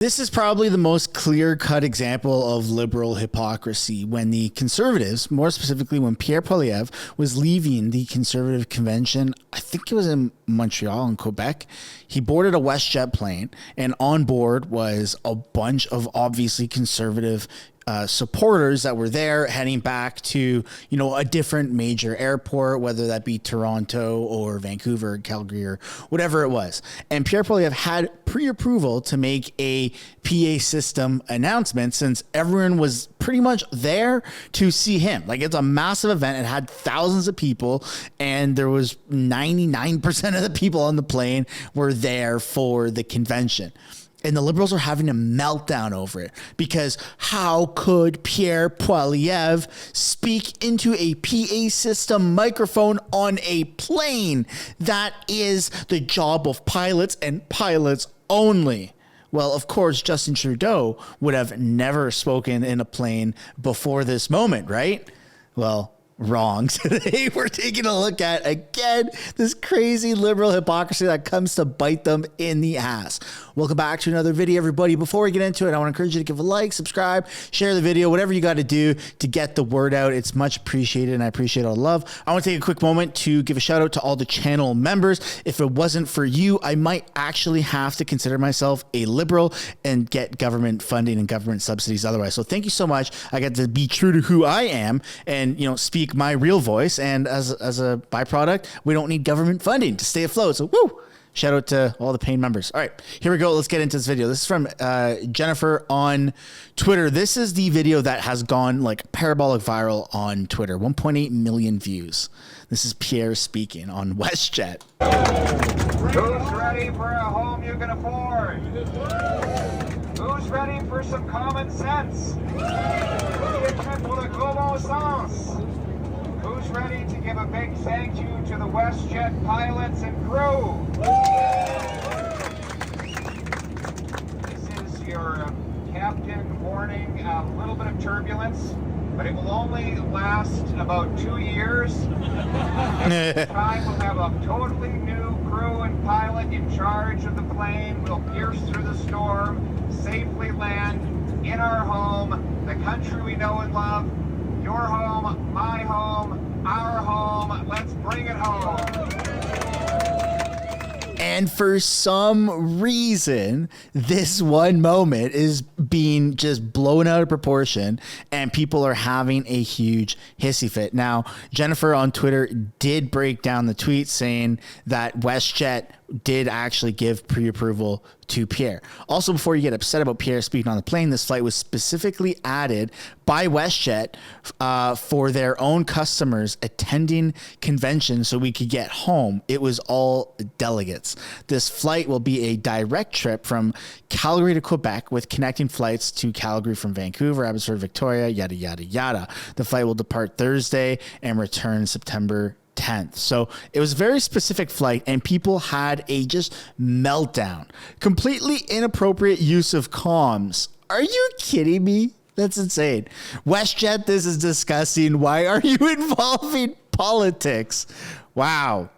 This is probably the most clear-cut example of liberal hypocrisy when the Conservatives, more specifically when Pierre Poilievre was leaving the Conservative convention, I think it was in Montreal in Quebec, he boarded a WestJet plane, and on board was a bunch of obviously conservative supporters that were there heading back to, a different major airport, whether that be Toronto or Vancouver, Calgary, or whatever it was. And Pierre Poilievre had pre-approval to make a PA system announcement since everyone was pretty much there to see him. Like, it's a massive event. It had thousands of people, and there was 99% of the people on the plane were there for the convention. And the Liberals are having a meltdown over it because how could Pierre Poilievre speak into a PA system microphone on a plane? That is the job of pilots and pilots only. Well, of course, Justin Trudeau would have never spoken in a plane before this moment, right? Well, wrong. Today we're taking a look at, again, this crazy liberal hypocrisy that comes to bite them in the ass. Welcome back to another video, everybody. Before we get into it, I want to encourage you to give a like, subscribe, share the video, whatever you got to do to get the word out. It's much appreciated, and I appreciate all the love. I want to take a quick moment to give a shout out to all the channel members. If it wasn't for you, I might actually have to consider myself a liberal and get government funding and government subsidies otherwise. So thank you so much. I get to be true to who I am and, speak my real voice. And as a byproduct, we don't need government funding to stay afloat. So woo! Shout out to all the paying members. All right, here we go. Let's get into this video. This is from Jennifer on Twitter. This is the video that has gone like parabolic viral on Twitter. 1.8 million views. This is Pierre speaking on WestJet. Who's ready for a home you can afford? Who's ready for some common sense? Who's ready to give a big thank you to the WestJet pilots and crew? This is your captain warning, a little bit of turbulence, but it will only last about 2 years. This time we'll have a totally new crew and pilot in charge of the plane. We'll pierce through the storm, safely land in our home, the country we know and love. Your home, my home, our home. Let's bring it home. And for some reason, this one moment is being just blown out of proportion and people are having a huge hissy fit. Now, Jennifer on Twitter did break down the tweet saying that WestJet did actually give pre-approval to Pierre. Also, before you get upset about Pierre speaking on the plane, this flight was specifically added by WestJet for their own customers attending conventions so we could get home. It was all delegates. This flight will be a direct trip from Calgary to Quebec with connecting flights to Calgary from Vancouver, Abbotsford, Victoria, yada, yada, yada. The flight will depart Thursday and return September 10th. So it was a very specific flight and people had a just meltdown. Completely inappropriate use of comms. Are you kidding me? That's insane. WestJet, this is disgusting. Why are you involving politics? Wow.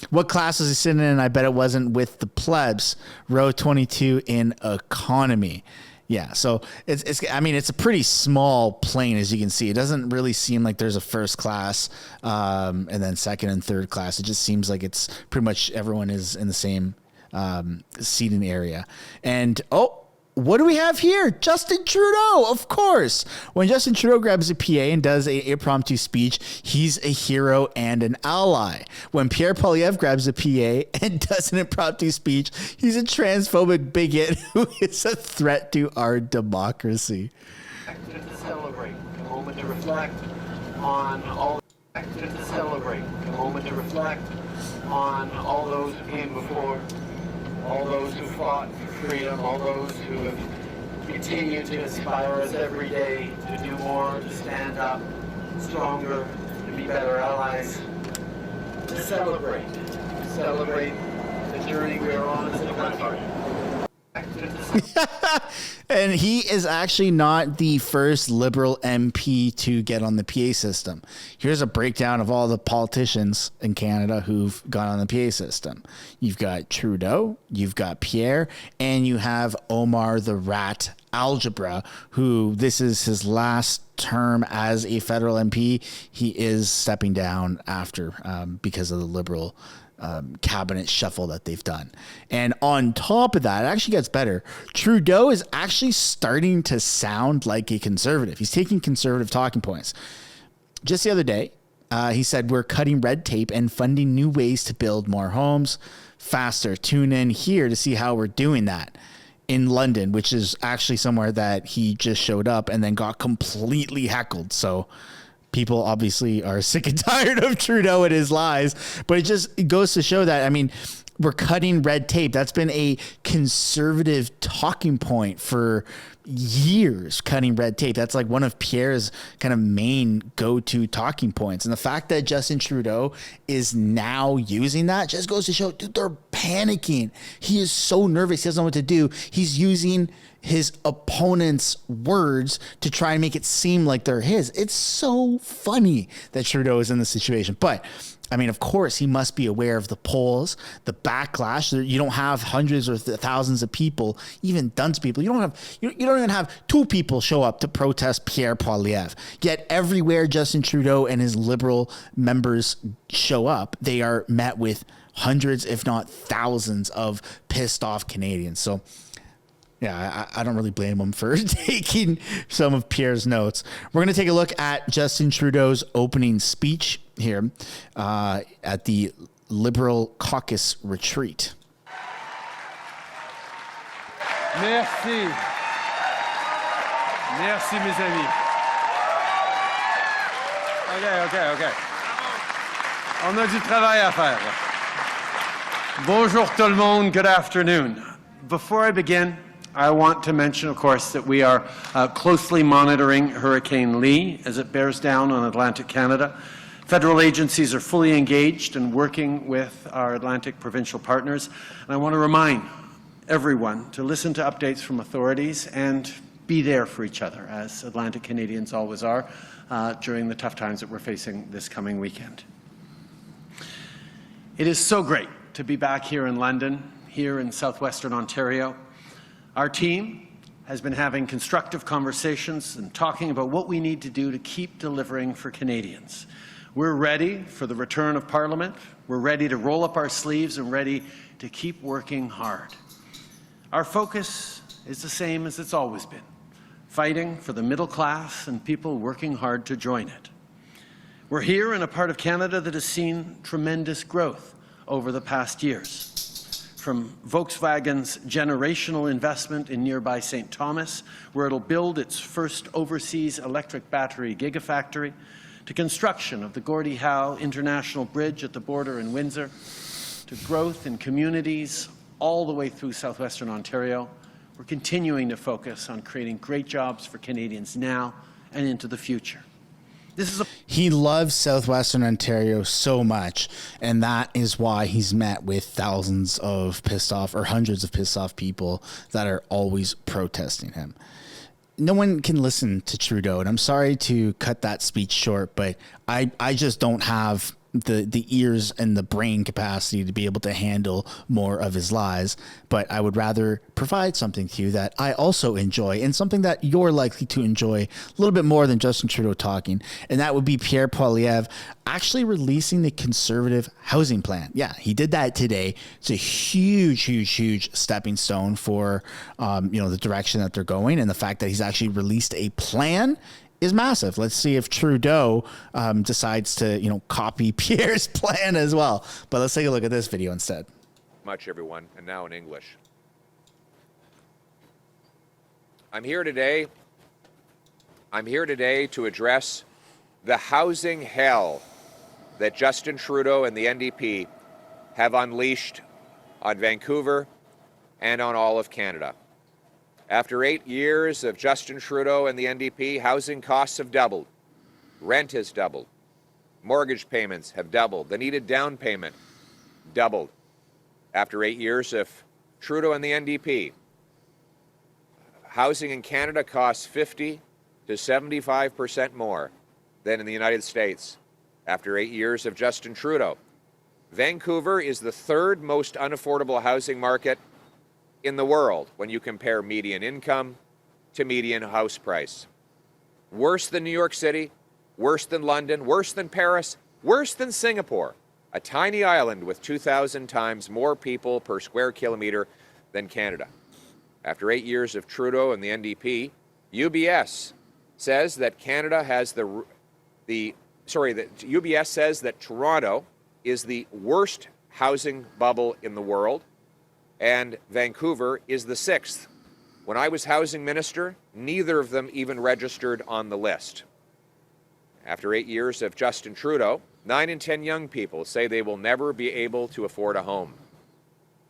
What class was he sitting in? I bet it wasn't with the plebs. Row 22 in economy. Yeah, so it's a pretty small plane, as you can see. It doesn't really seem like there's a first class and then second and third class. It just seems like it's pretty much everyone is in the same seating area. And what do we have here? Justin Trudeau, of course. When Justin Trudeau grabs a PA and does an impromptu speech, he's a hero and an ally. When Pierre Poilievre grabs a PA and does an impromptu speech, he's a transphobic bigot who is a threat to our democracy. To celebrate, a moment to reflect on all. To celebrate, a moment to reflect on all those who came before. All those who fought for freedom, all those who have continued to inspire us every day to do more, to stand up stronger, to be better allies, to celebrate the journey we are on as a country. reflect that And he is actually not the first Liberal MP to get on the PA system. Here's a breakdown of all the politicians in Canada who've gone on the PA system. You've got Trudeau, you've got Pierre, and you have Omar the Rat Algebra, who this is his last term as a federal MP. He is stepping down after because of the Liberal cabinet shuffle that they've done. And on top of that, it actually gets better. Trudeau is actually starting to sound like a conservative. He's taking conservative talking points. Just the other day, he said, we're cutting red tape and funding new ways to build more homes faster. Tune in here to see how we're doing that in London, which is actually somewhere that he just showed up and then got completely heckled. So people obviously are sick and tired of Trudeau and his lies, but it goes to show that, I mean, we're cutting red tape. That's been a conservative talking point for years, cutting red tape. That's like one of Pierre's kind of main go-to talking points. And the fact that Justin Trudeau is now using that just goes to show, dude, they're panicking. He is so nervous. He doesn't know what to do. He's using his opponent's words to try and make it seem like they're his. It's so funny that Trudeau is in this situation. But I mean, of course, he must be aware of the polls, the backlash. You don't have hundreds or thousands of people, even tons of people. You don't even have 2 people show up to protest Pierre Poilievre. Yet everywhere Justin Trudeau and his Liberal members show up, they are met with hundreds, if not thousands, of pissed off Canadians. So yeah, I don't really blame him for taking some of Pierre's notes. We're going to take a look at Justin Trudeau's opening speech here at the Liberal caucus retreat. Merci. Merci, mes amis. OK. On a du travail à faire. Bonjour tout le monde. Good afternoon. Before I begin, I want to mention, of course, that we are closely monitoring Hurricane Lee as it bears down on Atlantic Canada. Federal agencies are fully engaged and working with our Atlantic provincial partners. And I want to remind everyone to listen to updates from authorities and be there for each other, as Atlantic Canadians always are, during the tough times that we're facing this coming weekend. It is so great to be back here in London, here in southwestern Ontario. Our team has been having constructive conversations and talking about what we need to do to keep delivering for Canadians. We're ready for the return of Parliament. We're ready to roll up our sleeves and ready to keep working hard. Our focus is the same as it's always been, fighting for the middle class and people working hard to join it. We're here in a part of Canada that has seen tremendous growth over the past years. From Volkswagen's generational investment in nearby St. Thomas, where it'll build its first overseas electric battery gigafactory, to construction of the Gordie Howe International Bridge at the border in Windsor, to growth in communities all the way through southwestern Ontario, we're continuing to focus on creating great jobs for Canadians now and into the future. He loves southwestern Ontario so much, and that is why he's met with thousands of pissed off or hundreds of pissed off people that are always protesting him. No one can listen to Trudeau, and I'm sorry to cut that speech short, but I just don't have the ears and the brain capacity to be able to handle more of his lies. But I would rather provide something to you that I also enjoy, and something that you're likely to enjoy a little bit more than Justin Trudeau talking. And that would be Pierre Poilievre actually releasing the Conservative housing plan. Yeah, he did that today. It's a huge stepping stone for the direction that they're going, and the fact that he's actually released a plan is massive. Let's see if Trudeau decides to, copy Pierre's plan as well. But let's take a look at this video instead. Much, everyone, and now in English. I'm here today to address the housing hell that Justin Trudeau and the NDP have unleashed on Vancouver and on all of Canada. After 8 years of Justin Trudeau and the NDP, housing costs have doubled. Rent has doubled. Mortgage payments have doubled. The needed down payment doubled. After 8 years of Trudeau and the NDP, housing in Canada costs 50 to 75% more than in the United States after 8 years of Justin Trudeau. Vancouver is the third most unaffordable housing market in the world when you compare median income to median house price. Worse than New York City, worse than London, worse than Paris, worse than Singapore, a tiny island with 2,000 times more people per square kilometer than Canada. After 8 years of Trudeau and the NDP, UBS says that UBS says that Toronto is the worst housing bubble in the world, and Vancouver is the sixth. When I was housing minister, neither of them even registered on the list. After 8 years of Justin Trudeau, 9 in 10 young people say they will never be able to afford a home.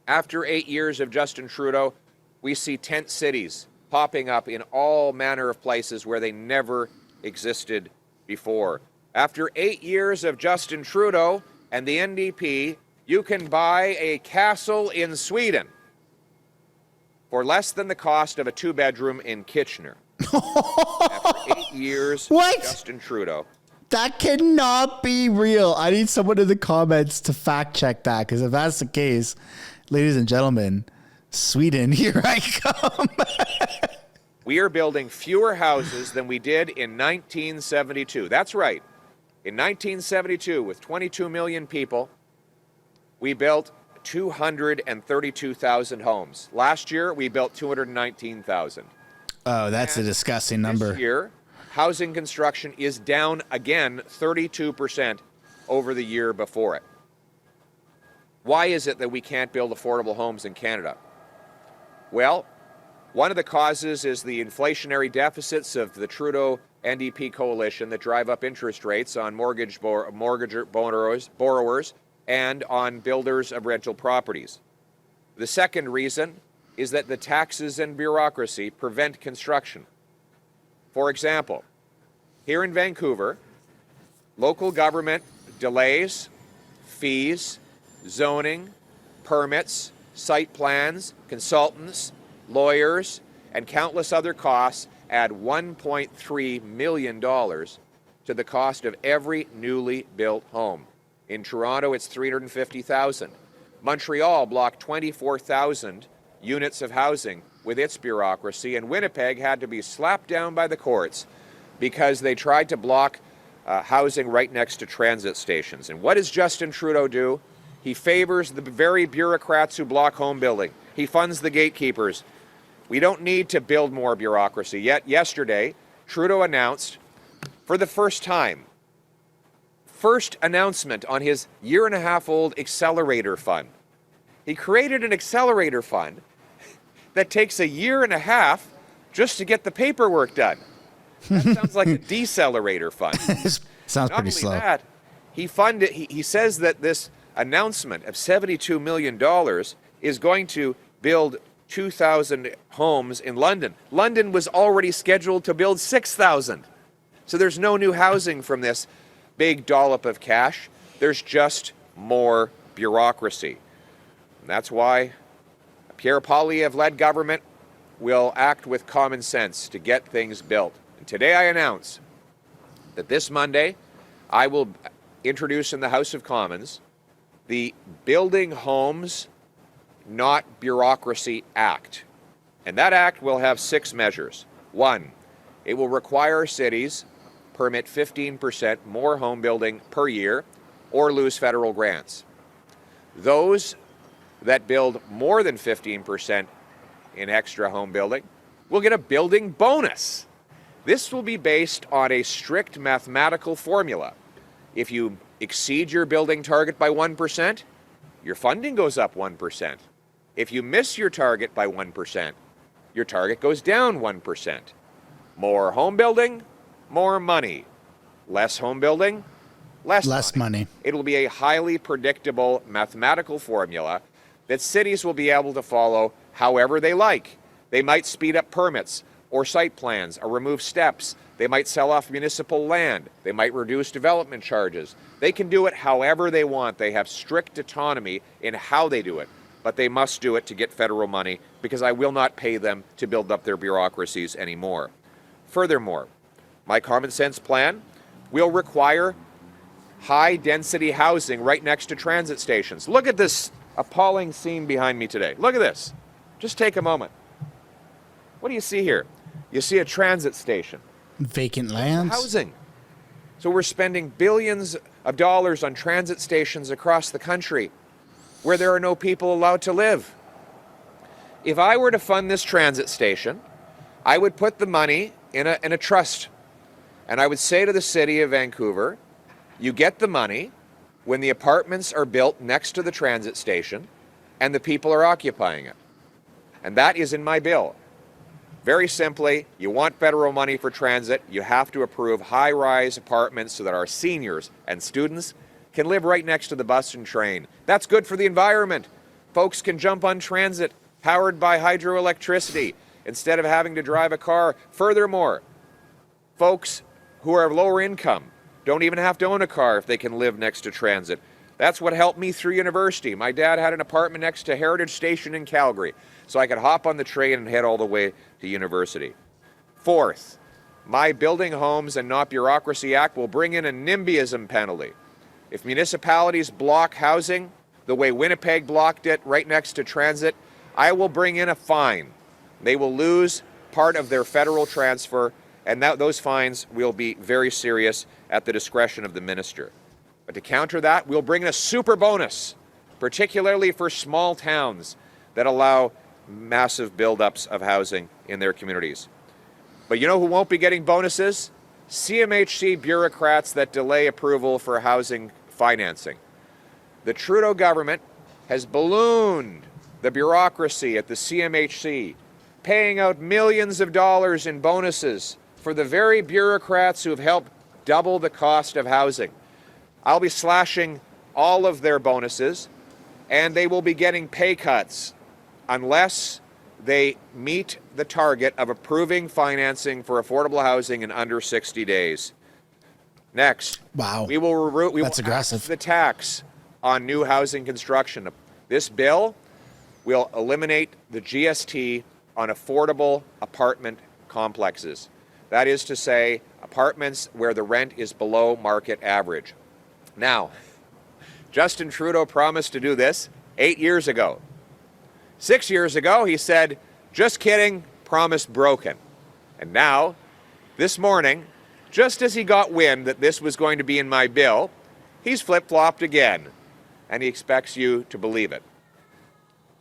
After 8 years of Justin Trudeau, we see tent cities popping up in all manner of places where they never existed before. After 8 years of Justin Trudeau and the NDP, you can buy a castle in Sweden for less than the cost of a 2-bedroom in Kitchener. After 8 years What? of Justin Trudeau. That cannot be real. I need someone in the comments to fact check that, because if that's the case, ladies and gentlemen, Sweden, here I come. We are building fewer houses than we did in 1972. That's right. In 1972, with 22 million people, we built 232,000 homes. Last year, we built 219,000. Oh, that's a disgusting number. This year, housing construction is down again 32% over the year before it. Why is it that we can't build affordable homes in Canada? Well, one of the causes is the inflationary deficits of the Trudeau NDP coalition that drive up interest rates on mortgage borrowers and on builders of rental properties. The second reason is that the taxes and bureaucracy prevent construction. For example, here in Vancouver, local government delays, fees, zoning, permits, site plans, consultants, lawyers, and countless other costs add $1.3 million to the cost of every newly built home. In Toronto, it's $350,000. Montreal blocked 24,000 units of housing with its bureaucracy, and Winnipeg had to be slapped down by the courts because they tried to block housing right next to transit stations. And what does Justin Trudeau do? He favors the very bureaucrats who block home building. He funds the gatekeepers. We don't need to build more bureaucracy. Yet yesterday, Trudeau announced for the first time, first announcement on his year-and-a-half-old accelerator fund. He created an accelerator fund that takes a year and a half just to get the paperwork done. That sounds like a decelerator fund. Sounds Not pretty only slow. that, he says that this announcement of $72 million is going to build 2,000 homes in London. London was already scheduled to build 6,000. So there's no new housing from this big dollop of cash. There's just more bureaucracy. And that's why a Pierre Poilievre-led government will act with common sense to get things built. And today I announce that this Monday I will introduce in the House of Commons the Building Homes, Not Bureaucracy Act. And that act will have 6 measures. 1, it will require cities permit 15% more home building per year or lose federal grants. Those that build more than 15% in extra home building will get a building bonus. This will be based on a strict mathematical formula. If you exceed your building target by 1%, your funding goes up 1%. If you miss your target by 1%, your target goes down 1%. More home building, more money. Less home building, less money. It will be a highly predictable mathematical formula that cities will be able to follow however they like. They might speed up permits or site plans or remove steps. They might sell off municipal land. They might reduce development charges. They can do it however they want. They have strict autonomy in how they do it. but they must do it to get federal money because I will not pay them to build up their bureaucracies anymore. Furthermore, my common sense plan will require high-density housing right next to transit stations. Look at this appalling scene behind me today. Look at this. Just take a moment. What do you see here? You see a transit station. Vacant lands. Housing. So we're spending billions of dollars on transit stations across the country where there are no people allowed to live. If I were to fund this transit station, I would put the money in a trust. And I would say to the city of Vancouver, you get the money when the apartments are built next to the transit station and the people are occupying it. And that is in my bill. Very simply, you want federal money for transit, you have to approve high-rise apartments so that our seniors and students can live right next to the bus and train. That's good for the environment. Folks can jump on transit powered by hydroelectricity instead of having to drive a car. Furthermore, folks who are of lower income don't even have to own a car if they can live next to transit. That's what helped me through university. My dad had an apartment next to Heritage Station in Calgary, so I could hop on the train and head all the way to university. Fourth, my Building Homes and Not Bureaucracy Act will bring in a NIMBYism penalty. If municipalities block housing, the way Winnipeg blocked it right next to transit, I will bring in a fine. They will lose part of their federal transfer, and those fines will be very serious at the discretion of the minister. But to counter that, we'll bring in a super bonus, particularly for small towns that allow massive buildups of housing in their communities. But you know who won't be getting bonuses? CMHC bureaucrats that delay approval for housing financing. The Trudeau government has ballooned the bureaucracy at the CMHC, paying out millions of dollars in bonuses for the very bureaucrats who have helped double the cost of housing. I'll be slashing all of their bonuses, and they will be getting pay cuts unless they meet the target of approving financing for affordable housing in under 60 days. Next, Wow. we will That's aggressive. axe the tax on new housing construction. This bill will eliminate the GST on affordable apartment complexes. That is to say, apartments where the rent is below market average. Now, Justin Trudeau promised to do this 8 years ago. 6 years ago, he said, just kidding, promise broken. And now, this morning, just as he got wind that this was going to be in my bill, he's flip-flopped again, and he expects you to believe it.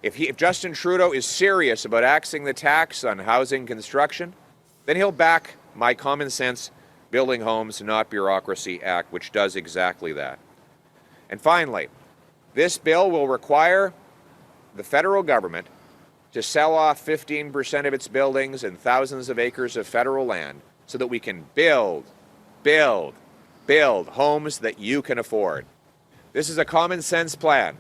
If Justin Trudeau is serious about axing the tax on housing construction, then he'll back my common sense Building Homes, Not Bureaucracy Act, which does exactly that. And finally, this bill will require the federal government to sell off 15% of its buildings and thousands of acres of federal land so that we can build homes that you can afford. This is a common sense plan.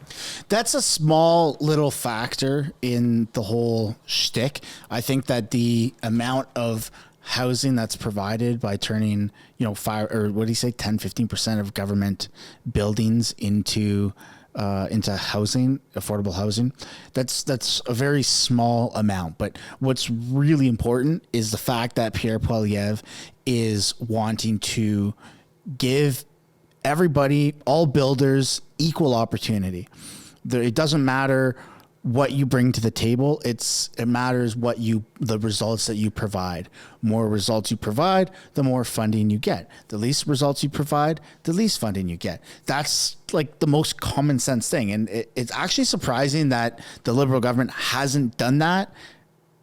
That's a small little factor in the whole shtick. I think that the amount of housing that's provided by turning, 10, 15% of government buildings into housing, affordable housing, that's a very small amount. But what's really important is the fact that Pierre Poilievre is wanting to give everybody, all builders, equal opportunity. It doesn't matter what you bring to the table. It matters the results that you provide. More results you provide, the more funding you get. The least results you provide, the least funding you get. That's like the most common sense thing. And it's actually surprising that the Liberal government hasn't done that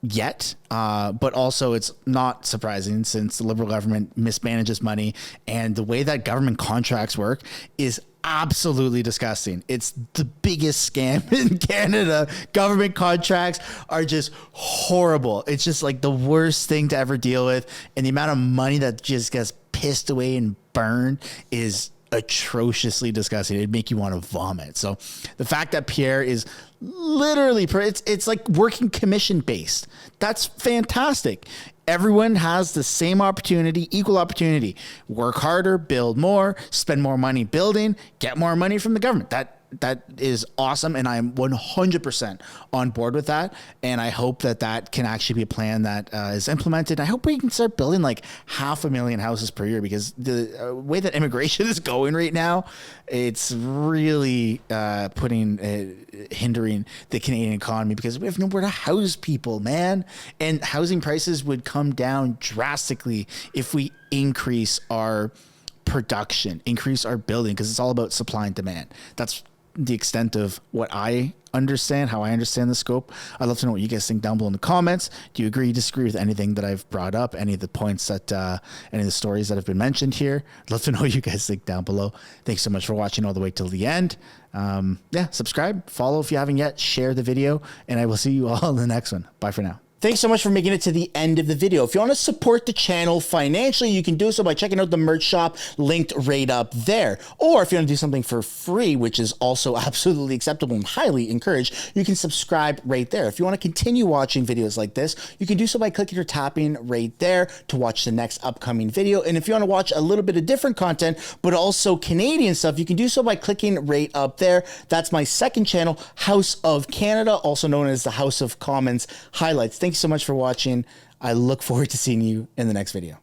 yet, but also it's not surprising since the Liberal government mismanages money, and the way that government contracts work is absolutely disgusting. It's the biggest scam in Canada. Government contracts are just horrible. It's just like the worst thing to ever deal with, and the amount of money that just gets pissed away and burned is atrociously disgusting. It'd make you want to vomit. So the fact that Pierre is literally, it's like working commission based. That's fantastic. Everyone has the same opportunity, equal opportunity. Work harder, build more, spend more money building, get more money from the government. that is awesome, and I'm 100% on board with that. And I hope that that can actually be a plan that is implemented. I hope we can start building like 500,000 houses per year, because the way that immigration is going right now, it's really hindering the Canadian economy, because we have nowhere to house people, man. And housing prices would come down drastically if we increase our production, increase our building, because it's all about supply and demand. That's the extent of what I understand, how I understand the scope. I'd love to know what you guys think down below in the comments. Do you agree, disagree with anything that I've brought up, any of the points that any of the stories that have been mentioned here? I'd love to know what you guys think down below. Thanks so much for watching all the way till the end. Yeah, subscribe, follow if you haven't yet, share the video, and I will see you all in the next one. Bye for now. Thanks so much for making it to the end of the video. If you want to support the channel financially, you can do so by checking out the merch shop linked right up there. Or if you want to do something for free, which is also absolutely acceptable and highly encouraged, you can subscribe right there. If you want to continue watching videos like this, you can do so by clicking or tapping right there to watch the next upcoming video. And if you want to watch a little bit of different content, but also Canadian stuff, you can do so by clicking right up there. That's my second channel, House of Canada, also known as the House of Commons Highlights. Thanks so much for watching. I look forward to seeing you in the next video.